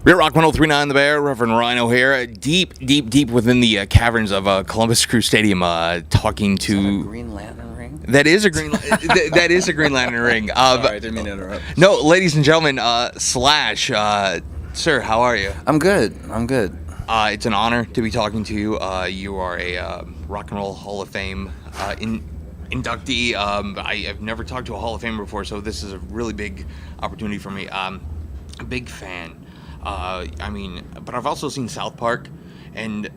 Real Rock 103.9 The Bear, Reverend Ryno here, deep within the caverns of Columbus Crew Stadium, talking to... Is that a Green Lantern ring? That is a Green that is a Green Lantern ring. Sorry, I didn't mean to interrupt. No, ladies and gentlemen, Slash, sir, how are you? I'm good. It's an honor to be talking to you. You are a Rock and Roll Hall of Fame inductee. I've never talked to a Hall of Famer before, so this is a really big opportunity for me. A big fan. But I've also seen South Park, and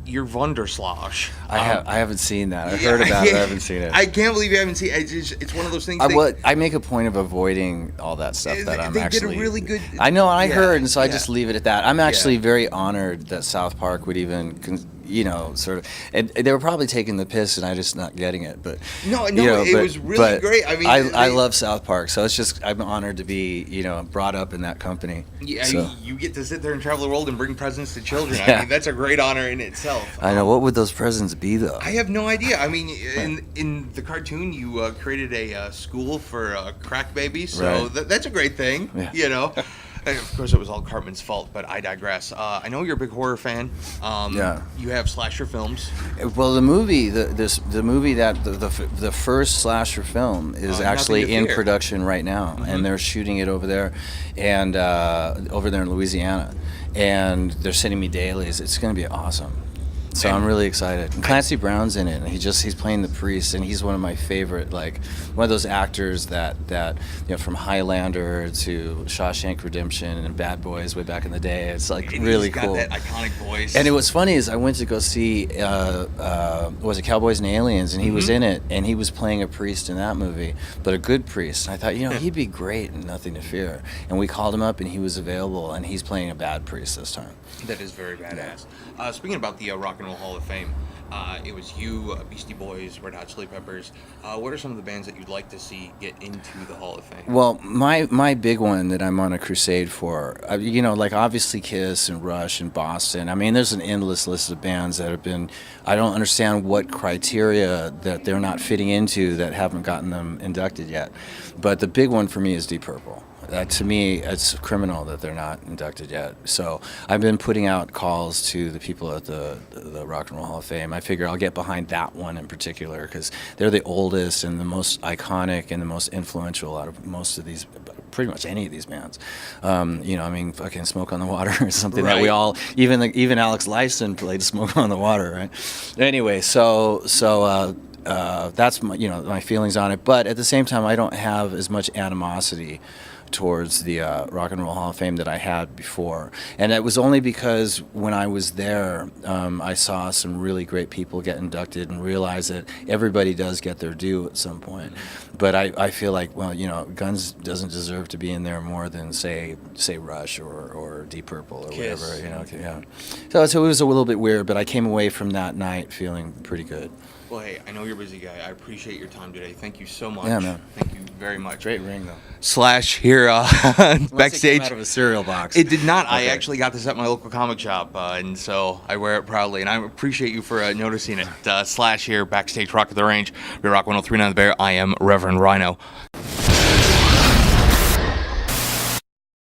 you're Wunderslash. I haven't seen that. I've heard about it. I haven't seen it. I can't believe you haven't seen it. It's one of those things. I make a point of avoiding all that stuff that I'm actually. They did a really good. I know. I heard, and so I just leave it at that. I'm actually very honored that South Park would even. Sort of, and they were probably taking the piss, and I just not getting it. But it was really great. I love South Park, so it's just I'm honored to be brought up in that company. Yeah, so. You get to sit there and travel the world and bring presents to children. Yeah. I mean, that's a great honor in itself. I know. What would those presents be, though? I have no idea. I mean, in the cartoon, you created a school for crack babies, so that's a great thing. Yeah. And of course, it was all Cartman's fault, but I digress. I know you're a big horror fan. You have slasher films. Well, the movie, the first slasher film is actually in production right now, and they're shooting it over there, and over there in Louisiana, and they're sending me dailies. It's going to be awesome. So I'm really excited. And Clancy Brown's in it, and he's playing the priest, and he's one of my favorite, one of those actors that from Highlander to Shawshank Redemption and Bad Boys way back in the day. It's really cool. He's got that iconic voice. And what's funny is I went to go see was it Cowboys and Aliens, and he was in it, and he was playing a priest in that movie, but a good priest. And I thought, he'd be great in Nothing to Fear. And we called him up, and he was available, and he's playing a bad priest this time. That is very badass. Speaking about the Rock and Roll Hall of Fame, it was you, Beastie Boys, Red Hot Chili Peppers. What are some of the bands that you'd like to see get into the Hall of Fame? Well, my big one that I'm on a crusade for, obviously Kiss and Rush and Boston. I mean, there's an endless list of bands that have been, I don't understand what criteria that they're not fitting into that haven't gotten them inducted yet. But the big one for me is Deep Purple. To me, it's criminal that they're not inducted yet. So I've been putting out calls to the people at the Rock and Roll Hall of Fame. I figure I'll get behind that one in particular because they're the oldest and the most iconic and the most influential out of most of these, pretty much any of these bands. Fucking Smoke on the Water is something that we all, even Alex Lifeson played Smoke on the Water, right? Anyway, so that's my feelings on it. But at the same time, I don't have as much animosity towards the Rock and Roll Hall of Fame that I had before. And it was only because when I was there, I saw some really great people get inducted and realized that everybody does get their due at some point. But I feel like, Guns doesn't deserve to be in there more than, say Rush or Deep Purple or Kiss. Whatever. Yeah. So it was a little bit weird, but I came away from that night feeling pretty good. Well, hey, I know you're a busy guy. I appreciate your time today. Thank you so much. Yeah, man. Thank you very much. Great ring, though. Slash here Unless backstage. It came out of a cereal box. It did not. Okay. I actually got this at my local comic shop, and so I wear it proudly. And I appreciate you for noticing it. Slash here backstage, Rock at the Range. We're Rock 103.9 The Bear. I am Reverend Ryno.